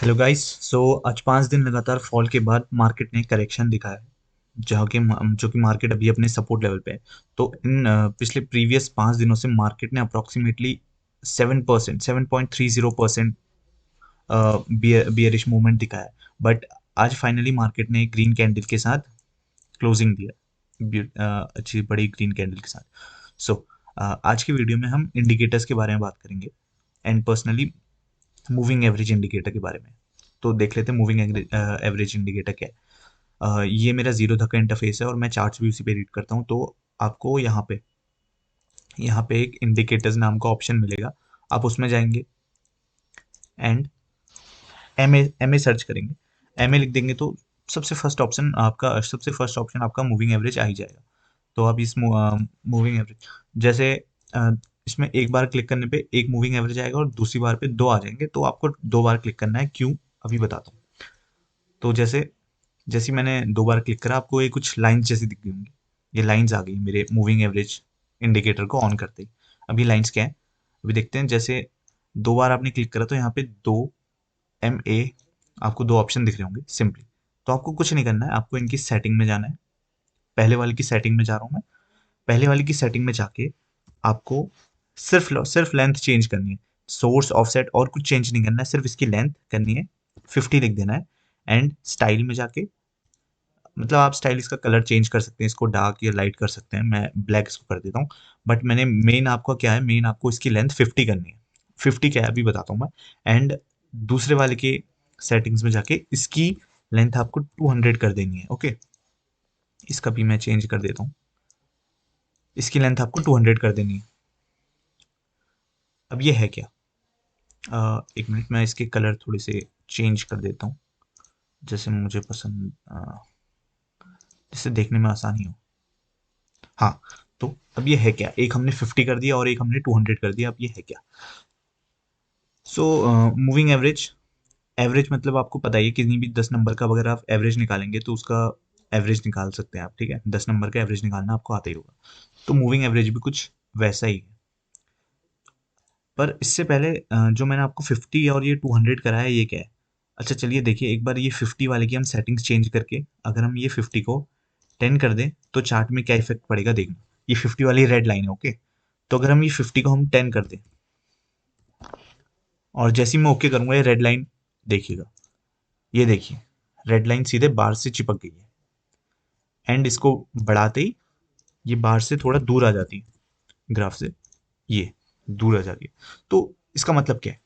Hello guys. आज 5 दिन लगातार फॉल के बाद मार्केट ने करेक्शन दिखाया है, जो कि मार्केट अभी अपने सपोर्ट लेवल पे है। तो इन पिछले प्रीवियस 5 दिनों से मार्केट ने अप्रोक्सीमेटली 7%, 7.30% बियरिश मूवमेंट दिखाया है। बट आज फाइनली मार्केट ने एक ग्रीन कैंडल के साथ क्लोजिंग दिया, अच्छी बड़ी ग्रीन कैंडल के साथ। आज की वीडियो में हम इंडिकेटर्स के बारे में बात करेंगे and personally moving average indicator के बारे में। तो देख लेते हैं मूविंग एवरेज इंडिकेटर क्या है। ये मेरा जीरो धक्का इंटरफेस है और मैं चार्ट्स भी उसी पे रीड करता हूँ। तो आपको यहाँ पे एक इंडिकेटर्स नाम का ऑप्शन मिलेगा। आप उसमें जाएंगे एंड एम ए सर्च करेंगे। एम ए लिख देंगे तो सबसे फर्स्ट ऑप्शन आपका मूविंग एवरेज आ ही जाएगा। तो आप इस मूविंग एवरेज जैसे अ, इसमें एक बार क्लिक करने पे एक मूविंग एवरेज आएगा और दूसरी बार पे दो आ जाएंगे। तो आपको दो बार क्लिक करना है, क्यों अभी बताता हूँ। तो जैसे जैसे ही मैंने दो बार क्लिक करा, आपको ये कुछ लाइंस जैसी दिख गई होंगी। ये लाइंस आ गई मेरे मूविंग एवरेज इंडिकेटर को ऑन करते ही। अब ये लाइंस क्या है अभी देखते हैं। जैसे दो बार आपने क्लिक करा तो यहाँ पे दो MA आपको दो ऑप्शन दिख रहे होंगे सिंपली। तो आपको कुछ नहीं करना है, आपको इनकी सेटिंग में जाना है। पहले वाले की सेटिंग में जा रहा हूँ मैं। पहले वाले की सेटिंग में जाके आपको सिर्फ लेंथ चेंज करनी है। सोर्स ऑफसेट और कुछ चेंज नहीं करना है, सिर्फ इसकी लेंथ करनी है। 50 लिख देना है एंड स्टाइल में जाके, मतलब आप स्टाइल इसका कलर चेंज कर सकते हैं, इसको डार्क या लाइट कर सकते हैं। मैं ब्लैक इसको कर देता हूँ। बट मैंने मेन आपका क्या है, मेन आपको इसकी लेंथ 50 करनी है। 50 क्या है अभी बताता हूँ मैं। एंड दूसरे वाले के सेटिंग्स में जाके इसकी लेंथ आपको 200 कर देनी है। ओके, इसका भी मैं चेंज कर देता हूँ। इसकी लेंथ आपको 200 कर देनी है। अब ये है क्या, एक मिनट, मैं इसके कलर थोड़े से चेंज कर देता हूँ जैसे मुझे पसंद, जिससे देखने में आसानी हो। हाँ, तो अब ये है क्या, एक हमने 50 कर दिया और एक हमने 200 कर दिया। अब ये है क्या। सो मूविंग एवरेज, एवरेज मतलब आपको पता ही है, किसी भी 10 नंबर का अगर आप एवरेज निकालेंगे तो उसका एवरेज निकाल सकते हैं आप। ठीक है, 10 नंबर का एवरेज निकालना आपको आता ही होगा। तो मूविंग एवरेज भी कुछ वैसा ही है। पर इससे पहले जो मैंने आपको 50 और ये 200 कराया, ये क्या है। अच्छा चलिए देखिए एक बार ये 50 वाले की हम सेटिंग्स चेंज करके, अगर हम ये 50 को 10 कर दें तो चार्ट में क्या इफेक्ट पड़ेगा देखना। ये 50 वाली रेड लाइन है। ओके, तो अगर हम ये 50 को हम 10 कर दें और जैसे ही मैं ओके करूंगा, ये रेड लाइन देखिएगा, ये देखिए रेड लाइन सीधे बार से चिपक गई है। एंड इसको बढ़ाते ही ये बार से थोड़ा दूर आ जाती है, ग्राफ से ये दूर आ जाती है। तो इसका मतलब क्या है।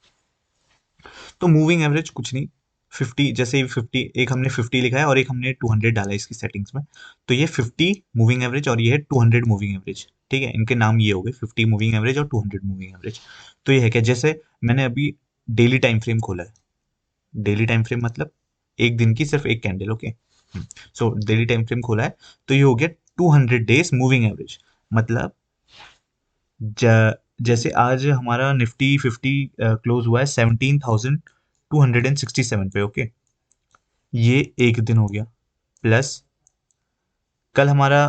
तो मूविंग एवरेज कुछ नहीं, 50 जैसे 50, एक हमने 50 लिखा है और एक हमने 200 डाला है इसकी सेटिंग्स में। तो ये 50 मूविंग एवरेज और ये है 200 मूविंग एवरेज। ठीक है, इनके नाम ये हो गए, 50 मूविंग एवरेज और 200 मूविंग एवरेज। तो ये है क्या, जैसे मैंने अभी डेली टाइम फ्रेम खोला है। डेली टाइम फ्रेम मतलब एक दिन की सिर्फ एक candle. Okay, so daily time frame खोला है। तो ये हो गया 200 डेज मूविंग एवरेज। मतलब जैसे आज हमारा निफ्टी 50 क्लोज हुआ है 17,267 पे। ओके, ये एक दिन हो गया। प्लस कल हमारा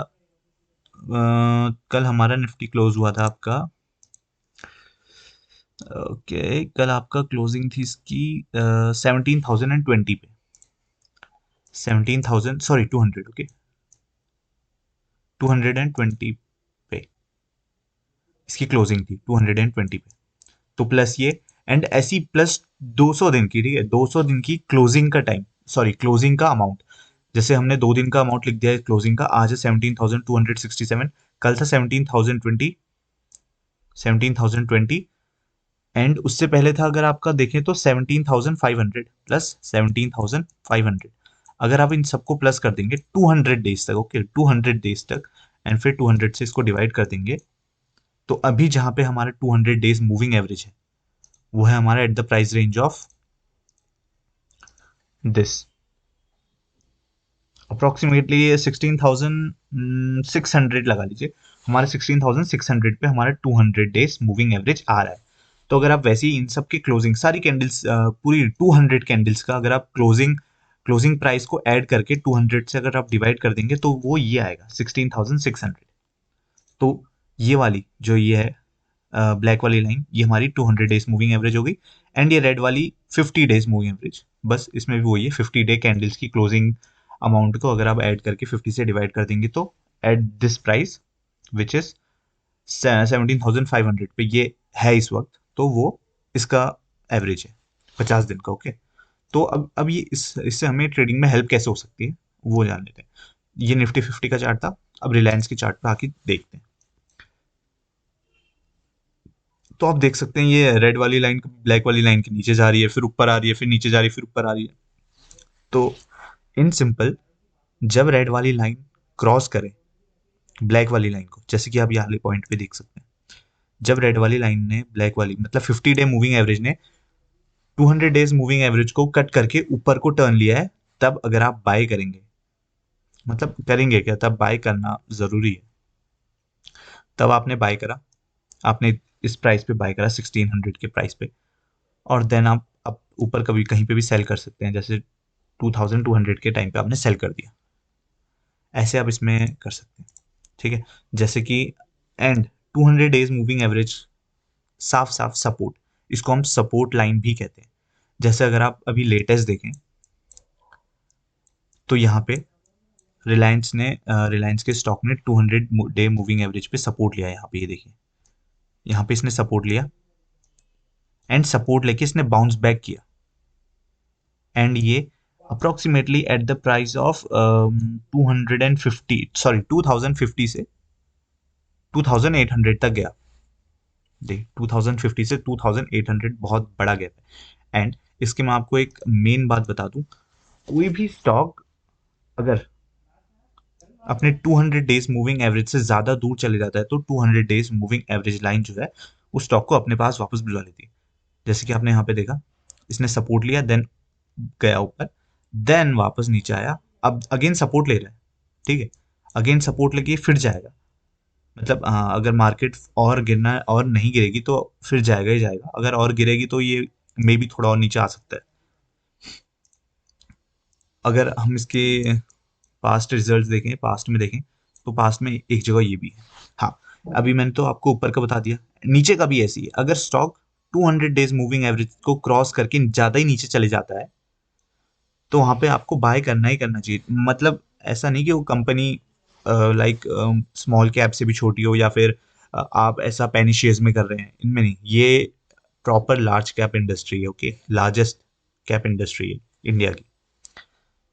कल हमारा निफ्टी क्लोज हुआ था आपका। ओके, कल आपका क्लोजिंग थी इसकी 17,020 पे। 17,000, सॉरी 200। ओके, 220 पे इसकी क्लोजिंग थी, 220 पे। तो प्लस ये एंड ऐसी प्लस 200 दिन की, ठीक है, 200 दिन की क्लोजिंग का टाइम, सॉरी क्लोजिंग का अमाउंट। जैसे हमने 2 दिन का अमाउंट लिख दिया है क्लोजिंग का, आज है 17,267, कल था 17,020 एंड उससे पहले था, अगर आपका देखें तो 17,500 प्लस 17,500। अगर आप इन सबको प्लस कर देंगे 200 डेज तक, ओके 200 डेज तक, एंड फिर 200 से इसको डिवाइड कर देंगे, तो अभी जहां पे हमारा 200 डेज मूविंग एवरेज है, वो है हमारा at the price range of this approximately 16,600 लगा लीजिए। हमारे 16,600 पे हमारा 200 डेज मूविंग एवरेज आ रहा है। तो अगर आप वैसे ही इन सब की क्लोजिंग सारी कैंडल्स, पूरी 200 कैंडल्स का अगर आप क्लोजिंग क्लोजिंग प्राइस को ऐड करके 200 से अगर आप डिवाइड कर देंगे तो वो ये आएगा 16,600। तो ये वाली जो ये है, ब्लैक वाली लाइन ये हमारी 200 डेज मूविंग एवरेज हो गई, एंड ये रेड वाली 50 डेज मूविंग एवरेज। बस इसमें भी वही है, 50 डे कैंडल्स की क्लोजिंग अमाउंट को अगर आप ऐड करके 50 से डिवाइड कर देंगे तो at this price which is 17,500 पे ये है इस वक्त, तो वो इसका एवरेज है 50 दिन का। ओके, तो अब ये इससे हमें ट्रेडिंग में हेल्प कैसे हो सकती है वो जान लेते हैं। ये निफ्टी 50 का चार्ट था, अब रिलायंस के चार्ट पे आके देखते हैं। तो आप देख सकते हैं ये रेड वाली लाइन ब्लैक वाली लाइन के नीचे जा रही है, फिर ऊपर आ रही है, फिर नीचे जा रही है, फिर ऊपर आ रही है। तो इन सिंपल, जब रेड वाली लाइन क्रॉस करे ब्लैक वाली लाइन को, जैसे कि आप यहाँ वाले पॉइंट पे देख सकते हैं, जब रेड वाली लाइन ने ब्लैक वाली मतलब 50 डे मूविंग एवरेज ने 200 डेज मूविंग एवरेज को कट करके ऊपर को टर्न लिया है, तब अगर आप बाय करेंगे, मतलब करेंगे क्या, तब बाय करना जरूरी है। तब आपने बाय करा, आपने इस प्राइस पे बाय करा 1600 के प्राइस पे, और देन आप ऊपर कभी कहीं पे भी सेल कर सकते हैं, जैसे 2200 के टाइम पे आपने सेल कर दिया, ऐसे आप इसमें कर सकते हैं। ठीक है, जैसे कि एंड 200 डेज मूविंग एवरेज साफ साफ सपोर्ट, इसको हम सपोर्ट लाइन भी कहते हैं। जैसे अगर आप अभी लेटेस्ट देखें तो यहाँ पे रिलायंस के स्टॉक ने 200 डे मूविंग एवरेज पे सपोर्ट लिया है। यहाँ पे ये देखिए, यहाँ पे इसने सपोर्ट लिया एंड सपोर्ट लेके इसने बाउंस बैक किया, एंड ये approximately at the price of 250 sorry 2050 से 2800 तक गया। देख 2050 से 2800 बहुत बड़ा गैप है। एंड इसके मैं आपको एक मेन बात बता दूं, कोई भी स्टॉक अगर अपने 200 डेज मूविंग एवरेज से ज्यादा दूर चले जाता है तो 200 डेज मूविंग एवरेज लाइन जो है उस स्टॉक को अपने पास वापस बुला लेती है। जैसे कि आपने यहाँ पे देखा, इसने सपोर्ट लिया, देन गया ऊपर, देन वापस नीचे आया, अब अगेन सपोर्ट ले रहा है। ठीक है, अगेन सपोर्ट लेके फिर जाएगा, मतलब हाँ, अगर मार्केट और गिरना और नहीं गिरेगी तो फिर जाएगा ही जाएगा, अगर और गिरेगी तो ये मे बी थोड़ा और नीचे आ सकता है। अगर हम इसके पास्ट रिजल्ट्स देखें, पास्ट में देखें, तो पास्ट में एक जगह ये भी है। हाँ, अभी मैंने तो आपको ऊपर का बता दिया, नीचे का भी ऐसी है। अगर स्टॉक 200 डेज मूविंग एवरेज को क्रॉस करके ज़्यादा ही नीचे चले जाता है तो वहाँ पे आपको बाय करना ही करना चाहिए। मतलब ऐसा नहीं कि वो कंपनी लाइक स्मॉल कैप से भी छोटी हो, या फिर आप ऐसा पेनी शेयर्स में कर रहे हैं, इनमें नहीं। ये प्रॉपर लार्ज कैप इंडस्ट्री है। ओके, लार्जेस्ट कैप इंडस्ट्री है इंडिया की।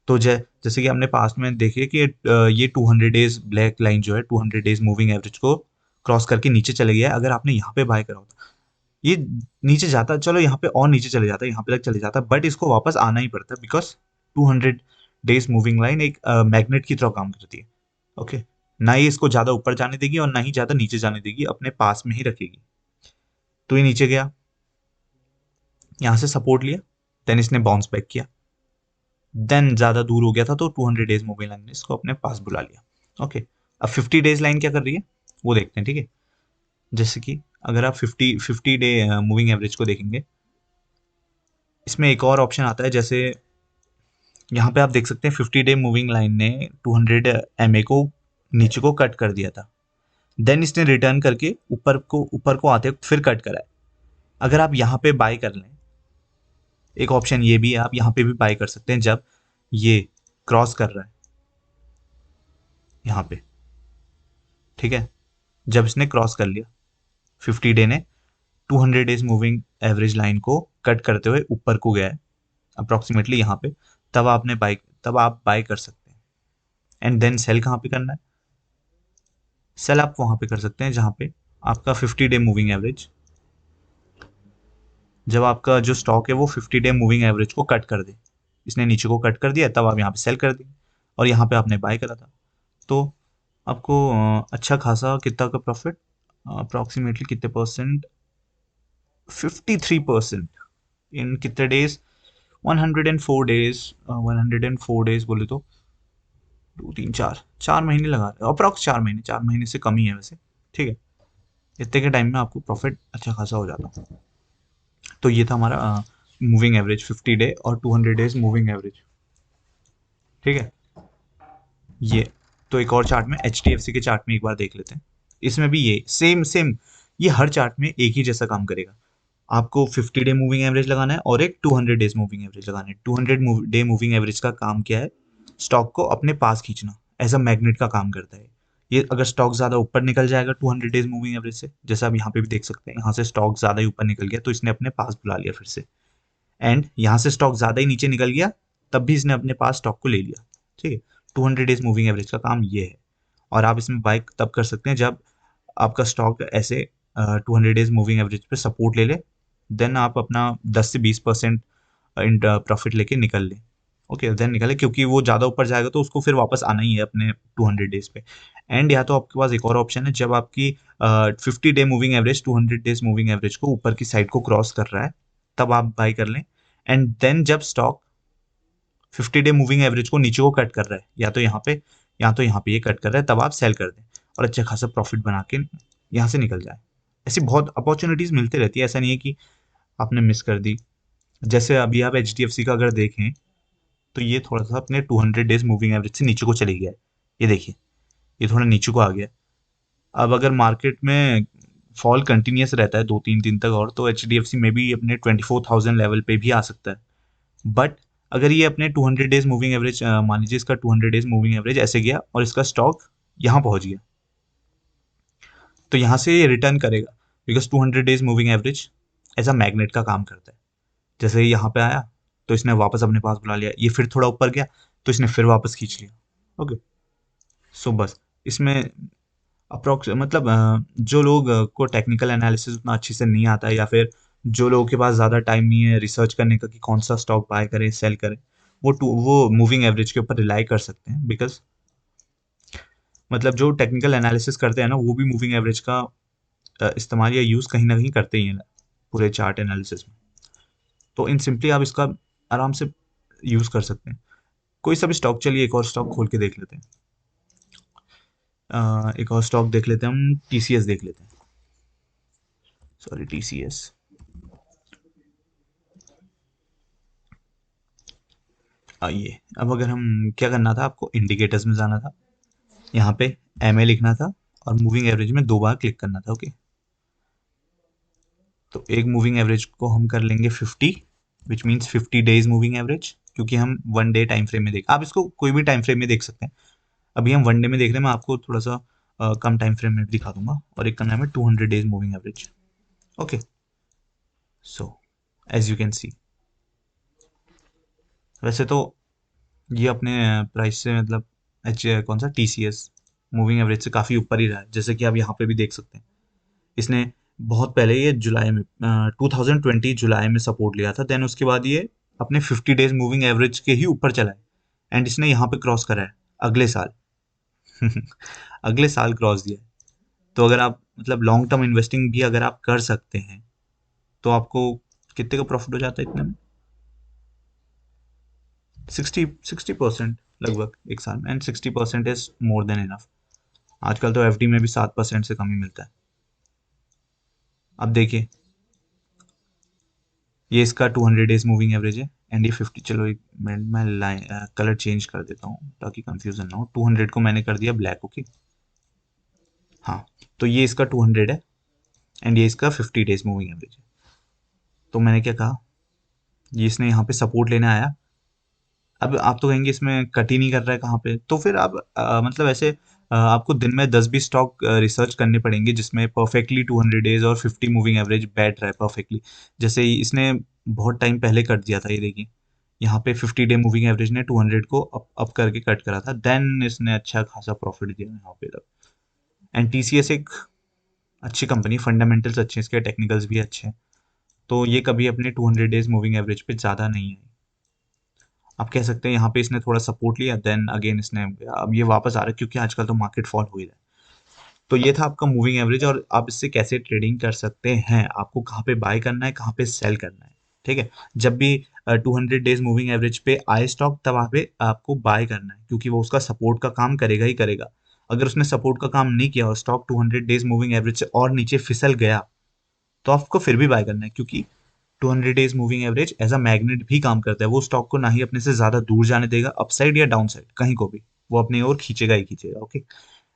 तो जैसे कि हमने पास्ट में देखिए कि ये 200 डेज ब्लैक लाइन जो है 200 डेज मूविंग एवरेज को क्रॉस करके नीचे चले गया है। अगर आपने यहाँ पे बाय करा होता, ये नीचे जाता, चलो यहाँ पे और नीचे चले जाता, यहाँ पे तक चले जाता, बट इसको वापस आना ही पड़ता बिकॉज 200 डेज मूविंग लाइन एक मैग्नेट की तरह काम करती है। ओके, ना ही इसको ज्यादा ऊपर जाने देगी और ना ही ज्यादा नीचे जाने देगी, अपने पास में ही रखेगी। तो ये नीचे गया, यहाँ से सपोर्ट लिया, देन इसने बाउंस बैक किया, देन ज्यादा दूर हो गया था तो 200 डेज मूविंग लाइन ने इसको अपने पास बुला लिया। ओके, अब 50 डेज लाइन क्या कर रही है वो देखते हैं। ठीक है, जैसे कि अगर आप 50 डे मूविंग एवरेज को देखेंगे, इसमें एक और ऑप्शन आता है। जैसे यहाँ पे आप देख सकते हैं 50 डे मूविंग लाइन ने 200 एमए को नीचे को कट कर दिया था, देन इसने रिटर्न करके ऊपर को आते वक्त फिर कट करा है। अगर आप यहाँ पे बाय कर लें, एक ऑप्शन ये भी है, आप यहाँ पे भी बाय कर सकते हैं जब ये क्रॉस कर रहा है यहाँ पे। ठीक है, जब इसने क्रॉस कर लिया 50 डे ने 200 डेज मूविंग एवरेज लाइन को कट करते हुए ऊपर को गया है अप्रोक्सीमेटली यहाँ पे, तब आप बाय कर सकते हैं। एंड देन सेल कहाँ पे करना है, सेल आप वहां पे कर सकते हैं जहां पे आपका 50 डे मूविंग एवरेज, जब आपका जो स्टॉक है वो 50 डे मूविंग एवरेज को कट कर दे, इसने नीचे को कट कर दिया, तब आप यहाँ पे सेल कर देंगे, और यहाँ पे आपने बाय करा था तो आपको अच्छा खासा कितना का प्रॉफिट, अप्रोक्सीमेटली कितने परसेंट, 53% इन कितने डेज, 104 डेज, 104 डेज बोले तो 2 3 4 4 महीने लगा रहे, अप्रॉक्स 4 महीने, 4 महीने से कम ही है वैसे। ठीक है, इतने के टाइम में आपको प्रॉफिट अच्छा खासा हो जाता। तो ये था हमारा मूविंग एवरेज 50 डे और 200 डेज मूविंग एवरेज। ठीक है, ये तो एक और चार्ट में, एच डी एफ सी के चार्ट में एक बार देख लेते हैं। इसमें भी ये सेम सेम ये हर चार्ट में एक ही जैसा काम करेगा। आपको 50 डे मूविंग एवरेज लगाना है और एक 200 डेज मूविंग एवरेज लगाना है। 200 डे मूविंग एवरेज का काम क्या है? स्टॉक को अपने पास खींचना, एज अ मैग्नेट का काम करता है। ये अगर स्टॉक ज़्यादा ऊपर निकल जाएगा 200 डेज मूविंग एवरेज से, जैसा आप यहाँ पे भी देख सकते हैं, यहाँ से स्टॉक ज़्यादा ही ऊपर निकल गया तो इसने अपने पास बुला लिया फिर से। एंड यहाँ से स्टॉक ज़्यादा ही नीचे निकल गया, तब भी इसने अपने पास स्टॉक को ले लिया। ठीक है, 200 डेज मूविंग एवरेज का काम ये है। और आप इसमें बाय तब कर सकते हैं जब आपका स्टॉक ऐसे 200 डेज मूविंग एवरेज पे सपोर्ट ले ले, देन आप अपना 10 से 20% प्रॉफिट लेके निकल लें। ओके, देन निकले, क्योंकि वो ज़्यादा ऊपर जाएगा तो उसको फिर वापस आना ही है अपने 200 डेज पे। एंड या तो आपके पास एक और ऑप्शन है, जब आपकी 50 day moving average 200 days moving average को ऊपर की साइड को क्रॉस कर रहा है, तब आप बाय कर लें। एंड देन जब स्टॉक 50 डे मूविंग एवरेज को नीचे को कट कर रहा है, या तो यहाँ पे या तो यहाँ पे ये कट कर रहा है, तब आप सेल कर दें और अच्छा खासा प्रॉफिट बना के यहाँ से निकल जाए। ऐसी बहुत अपॉर्चुनिटीज मिलती रहती है, ऐसा नहीं है कि आपने मिस कर दी। जैसे अभी आप HDFC का अगर देखें तो ये थोड़ा सा अपने 200 डेज मूविंग एवरेज से नीचे को चले गया है। ये देखिए, ये थोड़ा नीचे को आ गया है। अब अगर मार्केट में फॉल कंटिन्यूस रहता है 2-3 दिन तक और, तो HDFC में भी अपने 24,000 लेवल पे भी आ सकता है। बट अगर ये अपने 200 डेज मूविंग एवरेज, मान लीजिए इसका 200 डेज मूविंग एवरेज ऐसे गया और इसका स्टॉक यहाँ पहुंच गया, तो यहाँ से ये रिटर्न करेगा, because 200 days moving average as a magnet का काम करता है। जैसे ही यहाँ पे आया तो इसने वापस अपने पास बुला लिया, ये फिर थोड़ा ऊपर गया तो इसने फिर वापस खींच लिया। ओके, सो बस इसमें अप्रोक्स मतलब जो लोग को टेक्निकल एनालिसिस उतना अच्छे से नहीं आता है, या फिर जो लोगों के पास ज़्यादा टाइम नहीं है रिसर्च करने का कि कौन सा स्टॉक बाय करें सेल करें, वो मूविंग एवरेज के ऊपर रिलाई कर सकते हैं। बिकॉज मतलब जो टेक्निकल एनालिसिस करते हैं ना, वो भी मूविंग एवरेज का इस्तेमाल या यूज़ कहीं ना कहीं करते ही हैं पूरे चार्ट एनालिसिस में। तो इन सिंपली आप इसका आराम से यूज़ कर सकते हैं। कोई सा भी स्टॉक, चलिए एक और स्टॉक खोल के देख लेते हैं। एक और स्टॉक देख लेते हैं, हम TCS देख लेते हैं। Sorry, TCS। आइए, अब अगर हम क्या करना था, आपको इंडिकेटर्स में जाना था, यहाँ पे MA लिखना था और मूविंग एवरेज में 2 बार क्लिक करना था। ओके, तो एक मूविंग एवरेज को हम कर लेंगे 50, which means 50 days moving average, क्योंकि हम 1 डे टाइम फ्रेम में देख, आप इसको कोई भी टाइम फ्रेम में देख सकते हैं। अभी हम 1 डे में देख रहे हैं, मैं आपको थोड़ा सा कम टाइम फ्रेम में भी दिखा दूंगा। और एक का नाम है 200 days moving average. Okay, so as you can see, वैसे तो ये अपने प्राइस से मतलब कौन सा TCS मूविंग एवरेज से काफ़ी ऊपर ही रहा है, जैसे कि आप यहाँ पे भी देख सकते हैं। इसने बहुत पहले ये जुलाई में 2020 जुलाई में सपोर्ट लिया था, देन उसके बाद ये अपने 50 डेज मूविंग एवरेज के ही ऊपर चला है। एंड इसने यहाँ पे क्रॉस करा है अगले साल। अगले साल क्रॉस दिया है। तो अगर आप मतलब लॉन्ग टर्म इन्वेस्टिंग भी अगर आप कर सकते हैं, तो आपको कितने का प्रॉफिट हो जाता है इतने में? 60% लगभग एक साल में। And 60% is more than enough. आजकल तो FD में भी 7% से कम ही मिलता है। अब देखिए, ये इसका 200 डेज मूविंग एवरेज है एंड ये 50, चलो एक मिनट मैं लाइन कलर चेंज कर देता हूँ ताकि कंफ्यूजन ना हो। 200 को मैंने कर दिया ब्लैक। ओके, हाँ, तो ये इसका 200 है एंड ये इसका 50 डेज मूविंग एवरेज है। तो मैंने क्या कहा, ये इसने यहाँ पे सपोर्ट लेने आया। अब आप तो कहेंगे इसमें कट ही नहीं कर रहा है कहाँ पे, तो फिर आप मतलब ऐसे आपको दिन में 10-20 स्टॉक रिसर्च करने पड़ेंगे जिसमें परफेक्टली 200 डेज और 50 मूविंग एवरेज बैठ रहा है परफेक्टली। जैसे ही इसने बहुत टाइम पहले कट दिया था, ये देखिए यहाँ पे 50 डे मूविंग एवरेज ने 200 को अप करके कट करा था, देन इसने अच्छा खासा प्रॉफिट दिया यहाँ पे तक। एंड TCS एक अच्छी कंपनी, फंडामेंटल्स अच्छे हैं इसके, टेक्निकल्स भी अच्छे हैं, तो ये कभी अपने 200 डेज मूविंग एवरेज पे ज़्यादा नहीं है। आप कह सकते हैं यहाँ पे इसने थोड़ा सपोर्ट लिया, देन अगेन इसने, अब ये वापस आ रहा है क्योंकि आजकल तो मार्केट फॉल हो ही रहा है। तो ये था आपका मूविंग एवरेज, और आप इससे कैसे ट्रेडिंग कर सकते हैं, आपको कहाँ पे बाय करना है, कहाँ पे सेल करना है। ठीक है, जब भी 200 डेज मूविंग एवरेज पे आए स्टॉक, तब वहाँ पे आपको बाय करना है, क्योंकि वो उसका सपोर्ट का काम करेगा ही करेगा। अगर उसने सपोर्ट का काम नहीं किया और स्टॉक 200 डेज मूविंग एवरेज से और नीचे फिसल गया, तो आपको फिर भी बाय करना है, क्योंकि 200 days moving average as a magnet भी काम करता है। वो स्टॉक को ना ही अपने से ज्यादा दूर जाने देगा, अपसाइड या डाउन साइड कहीं को भी, वो अपनी ओर खींचेगा ही खींचेगा। ओके,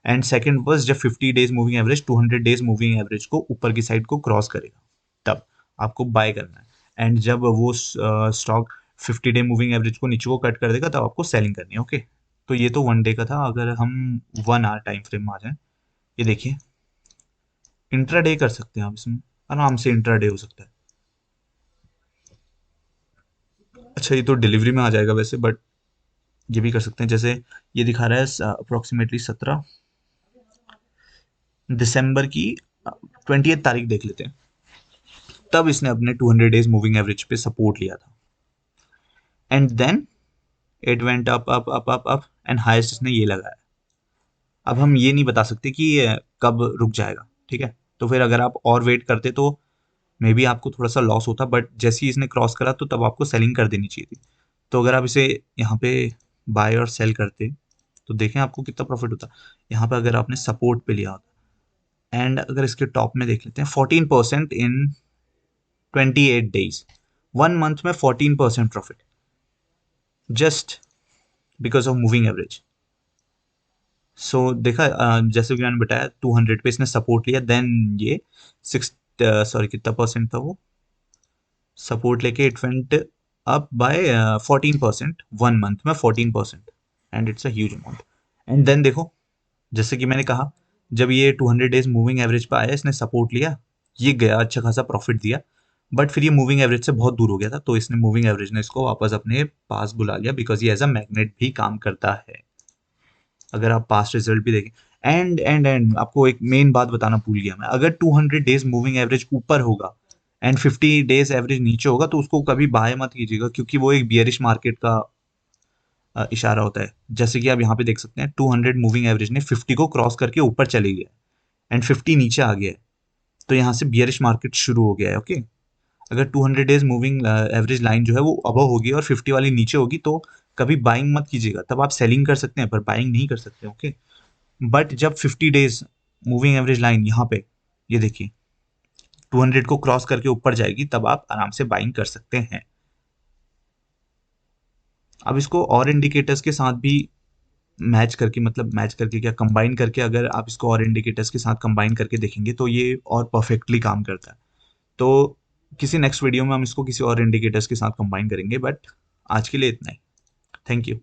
एंड सेकंड वाज जब 50 days moving average 200 days moving average को ऊपर की साइड को क्रॉस करेगा तब आपको बाय करना है। एंड जब वो स्टॉक 50 डे मूविंग एवरेज को नीचे को कट कर देगा तब आपको सेलिंग करनी है। ओके, तो ये तो 1 डे का था। अगर हम 1 आवर टाइम फ्रेम में आ जाए, ये देखिए इंट्राडे कर सकते हैं आप इसमें, आराम से इंट्राडे हो सकता है। अच्छा, ये तो डिलीवरी में आ जाएगा वैसे, बट ये भी कर सकते हैं। जैसे ये दिखा रहा है अप्रोक्सीमेटली 17 दिसंबर की 20 तारीख देख लेते हैं, तब इसने अपने 200 डेज मूविंग एवरेज पे सपोर्ट लिया था and then it went up up up up up and highest इसने ये लगाया। अब हम ये नहीं बता सकते कि ये कब रुक जाएगा, ठीक है। तो फिर अगर आप और वेट करते तो मे बी आपको थोड़ा सा लॉस होता, बट जैसे ही इसने क्रॉस करा तो तब आपको सेलिंग कर देनी चाहिए थी। तो अगर आप इसे यहाँ पे बाय और सेल करते तो देखें आपको कितना प्रॉफिट होता। यहाँ पे अगर आपने सपोर्ट पे लिया होता एंड अगर इसके टॉप में देख लेते हैं 14% इन 28 डेज, 1 मंथ में 14% profit just because of moving average. So देखा, जैसे कि मैंने बताया 200 पे इसने सपोर्ट लिया, देन ये 6 सॉरी कितना परसेंट था वो, सपोर्ट लेके it went up by 14%, 1 month में 14%, and it's a huge amount. And then देखो, जैसे कि मैंने कहा, जब ये 200 डेज मूविंग एवरेज पे आया, इसने सपोर्ट लिया, ये गया, अच्छा खासा प्रॉफिट दिया, बट फिर ये मूविंग एवरेज से बहुत दूर हो गया था, तो इसने मूविंग एवरेज ने इसको वापस अपने पास बुला लिया, बिकॉज ये एज अ मैग्नेट भी काम करता है। अगर आप पास्ट रिजल्ट भी देखें, एंड आपको एक मेन बात बताना भूल गया मैं, अगर 200 डेज मूविंग एवरेज ऊपर होगा एंड 50 डेज एवरेज नीचे होगा तो उसको कभी बाय मत कीजिएगा, क्योंकि वो एक बियरिश मार्केट का इशारा होता है। जैसे कि आप यहाँ पे देख सकते हैं 200 मूविंग एवरेज ने 50 को क्रॉस करके ऊपर चली गया एंड 50 नीचे आ गया है, तो यहाँ से बियरिश मार्केट शुरू हो गया है। ओके, अगर 200 डेज मूविंग एवरेज लाइन जो है वो अबव होगी और 50 वाली नीचे होगी तो कभी बाइंग मत कीजिएगा, तब आप सेलिंग कर सकते हैं पर बाइंग नहीं कर सकते। ओके, बट जब 50 डेज मूविंग एवरेज लाइन यहाँ पे, ये देखिए 200 को क्रॉस करके ऊपर जाएगी, तब आप आराम से बाइंग कर सकते हैं। अब इसको और इंडिकेटर्स के साथ भी मैच करके, मतलब मैच करके क्या, कंबाइन करके, अगर आप इसको और इंडिकेटर्स के साथ कंबाइन करके देखेंगे तो ये और परफेक्टली काम करता है। तो किसी नेक्स्ट वीडियो में हम इसको किसी और इंडिकेटर्स के साथ कंबाइन करेंगे, बट आज के लिए इतना ही। Thank you.